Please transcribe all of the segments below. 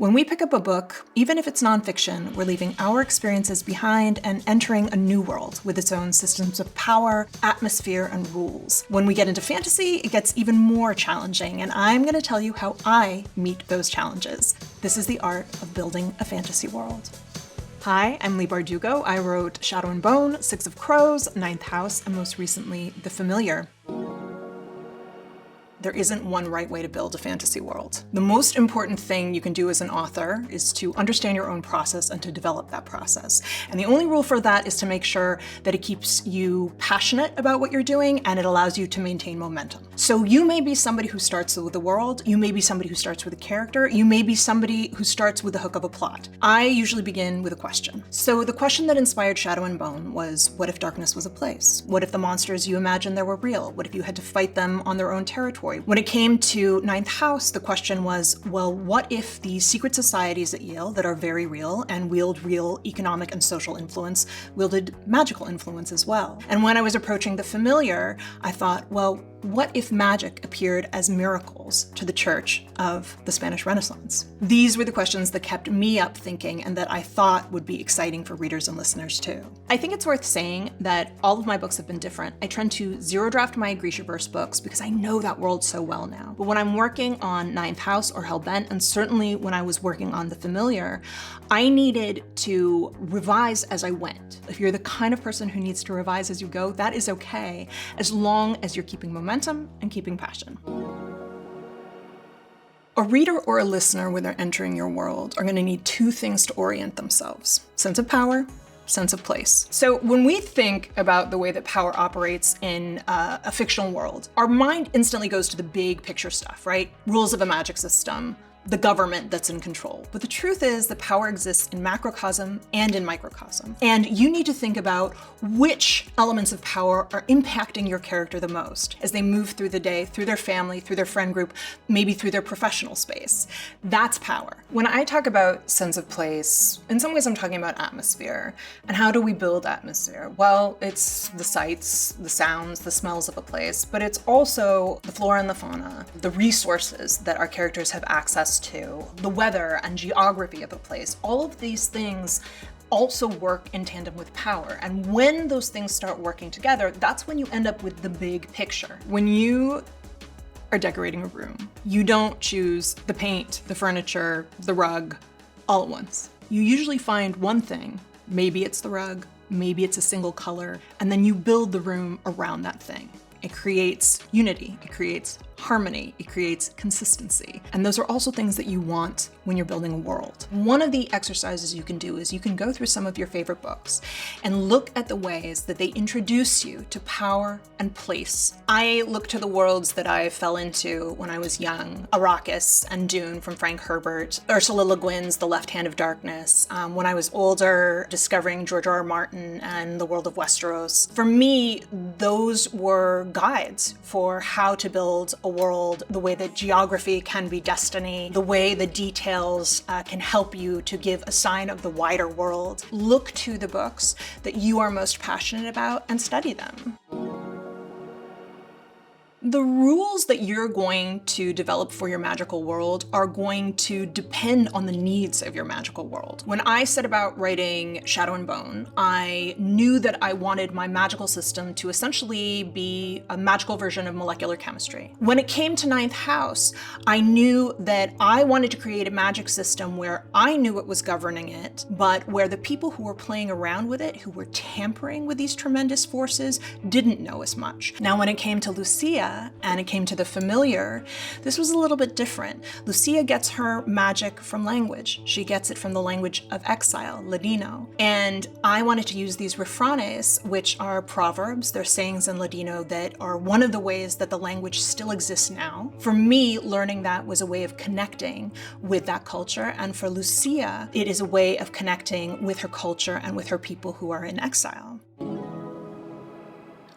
When we pick up a book, even if it's nonfiction, we're leaving our experiences behind and entering a new world with its own systems of power, atmosphere, and rules. When we get into fantasy, it gets even more challenging, and I'm going to tell you how I meet those challenges. This is the art of building a fantasy world. Hi, I'm Leigh Bardugo. I wrote Shadow and Bone, Six of Crows, Ninth House, and most recently, The Familiar. There isn't one right way to build a fantasy world. The most important thing you can do as an author is to understand your own process and to develop that process. And the only rule for that is to make sure that it keeps you passionate about what you're doing and it allows you to maintain momentum. So you may be somebody who starts with the world, you may be somebody who starts with a character, you may be somebody who starts with the hook of a plot. I usually begin with a question. So the question that inspired Shadow and Bone was, what if darkness was a place? What if the monsters you imagined there were real? What if you had to fight them on their own territory? When it came to Ninth House, the question was, well, what if the secret societies at Yale that are very real and wield real economic and social influence wielded magical influence as well? And when I was approaching The Familiar, I thought, well, what if magic appeared as miracles to the church of the Spanish Renaissance? These were the questions that kept me up thinking and that I thought would be exciting for readers and listeners too. I think it's worth saying that all of my books have been different. I tend to zero draft my Grishaverse books because I know that world so well now. But when I'm working on Ninth House or Hellbent, and certainly when I was working on The Familiar, I needed to revise as I went. If you're the kind of person who needs to revise as you go, that is okay, as long as you're keeping momentum and keeping passion. A reader or a listener, when they're entering your world, are going to need two things to orient themselves: sense of power, sense of place. So when we think about the way that power operates in a fictional world, our mind instantly goes to the big picture stuff, right? Rules of a magic system, the government that's in control. But the truth is that power exists in macrocosm and in microcosm. And you need to think about which elements of power are impacting your character the most as they move through the day, through their family, through their friend group, maybe through their professional space. That's power. When I talk about sense of place, in some ways I'm talking about atmosphere. And how do we build atmosphere? Well, it's the sights, the sounds, the smells of a place, but it's also the flora and the fauna, the resources that our characters have access to, the weather and geography of a place. All of these things also work in tandem with power. And when those things start working together, that's when you end up with the big picture. When you are decorating a room, you don't choose the paint, the furniture, the rug all at once. You usually find one thing. Maybe it's the rug, maybe it's a single color, and then you build the room around that thing. It creates unity, it creates harmony, it creates consistency. And those are also things that you want when you're building a world. One of the exercises you can do is you can go through some of your favorite books and look at the ways that they introduce you to power and place. I look to the worlds that I fell into when I was young: Arrakis and Dune from Frank Herbert, Ursula Le Guin's The Left Hand of Darkness. When I was older, discovering George R.R. Martin and the world of Westeros. For me, those were guides for how to build a world, the way that geography can be destiny, the way the details can help you to give a sign of the wider world. Look to the books that you are most passionate about and study them. The rules that you're going to develop for your magical world are going to depend on the needs of your magical world. When I set about writing Shadow and Bone, I knew that I wanted my magical system to essentially be a magical version of molecular chemistry. When it came to Ninth House, I knew that I wanted to create a magic system where I knew what was governing it, but where the people who were playing around with it, who were tampering with these tremendous forces, didn't know as much. Now, when it came to Lucia, and it came to The Familiar, this was a little bit different. Lucia gets her magic from language. She gets it from the language of exile, Ladino. And I wanted to use these refranes, which are proverbs. They're sayings in Ladino that are one of the ways that the language still exists now. For me, learning that was a way of connecting with that culture. And for Lucia, it is a way of connecting with her culture and with her people who are in exile.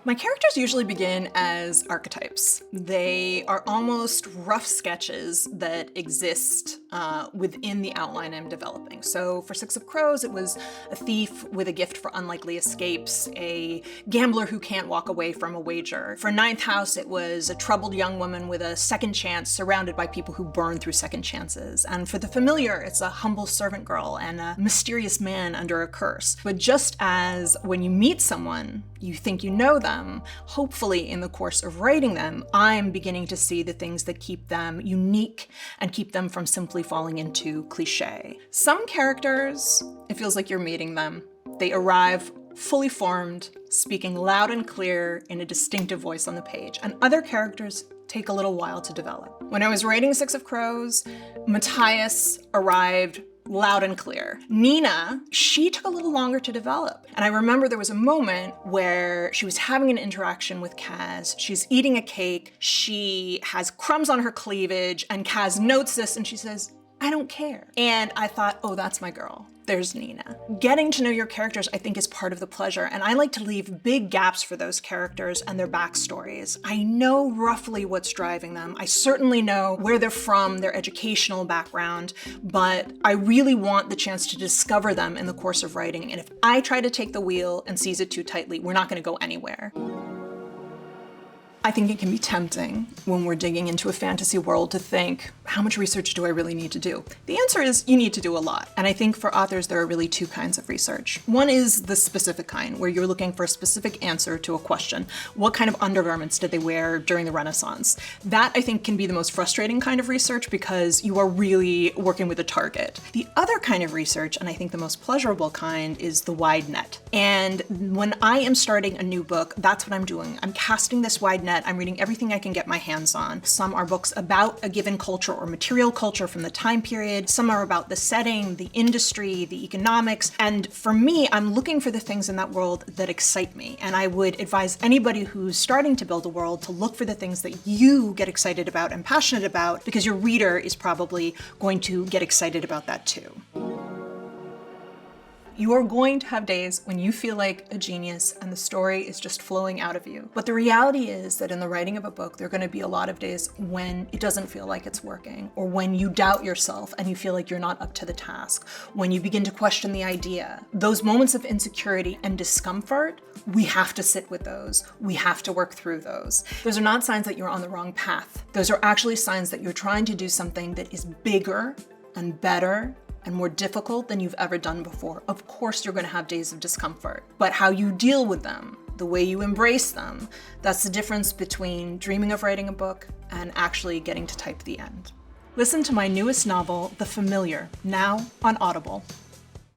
My characters usually begin as archetypes. They are almost rough sketches that exist within the outline I'm developing. So for Six of Crows, it was a thief with a gift for unlikely escapes, a gambler who can't walk away from a wager. For Ninth House, it was a troubled young woman with a second chance surrounded by people who burn through second chances. And for The Familiar, it's a humble servant girl and a mysterious man under a curse. But just as when you meet someone, you think you know them, hopefully in the course of writing them, I'm beginning to see the things that keep them unique and keep them from simply falling into cliche. Some characters, it feels like you're meeting them. They arrive fully formed, speaking loud and clear in a distinctive voice on the page, and other characters take a little while to develop. When I was writing Six of Crows, Matthias arrived loud and clear. Nina, she took a little longer to develop. And I remember there was a moment where she was having an interaction with Kaz. She's eating a cake. She has crumbs on her cleavage, and Kaz notes this and she says, "I don't care." And I thought, oh, that's my girl. There's Nina. Getting to know your characters, I think, is part of the pleasure, and I like to leave big gaps for those characters and their backstories. I know roughly what's driving them. I certainly know where they're from, their educational background, but I really want the chance to discover them in the course of writing, and if I try to take the wheel and seize it too tightly, we're not going to go anywhere. I think it can be tempting when we're digging into a fantasy world to think, how much research do I really need to do? The answer is you need to do a lot. And I think for authors, there are really two kinds of research. One is the specific kind, where you're looking for a specific answer to a question. What kind of undergarments did they wear during the Renaissance? That, I think, can be the most frustrating kind of research because you are really working with a target. The other kind of research, and I think the most pleasurable kind, is the wide net. And when I am starting a new book, that's what I'm doing. I'm casting this wide net. I'm reading everything I can get my hands on. Some are books about a given culture or material culture from the time period. Some are about the setting, the industry, the economics. And for me, I'm looking for the things in that world that excite me. And I would advise anybody who's starting to build a world to look for the things that you get excited about and passionate about, because your reader is probably going to get excited about that too. You are going to have days when you feel like a genius and the story is just flowing out of you. But the reality is that in the writing of a book, there are going to be a lot of days when it doesn't feel like it's working, or when you doubt yourself and you feel like you're not up to the task, when you begin to question the idea. Those moments of insecurity and discomfort, we have to sit with those. We have to work through those. Those are not signs that you're on the wrong path. Those are actually signs that you're trying to do something that is bigger and better and more difficult than you've ever done before. Of course, you're going to have days of discomfort, but how you deal with them, the way you embrace them, that's the difference between dreaming of writing a book and actually getting to type the end. Listen to my newest novel, The Familiar, now on Audible.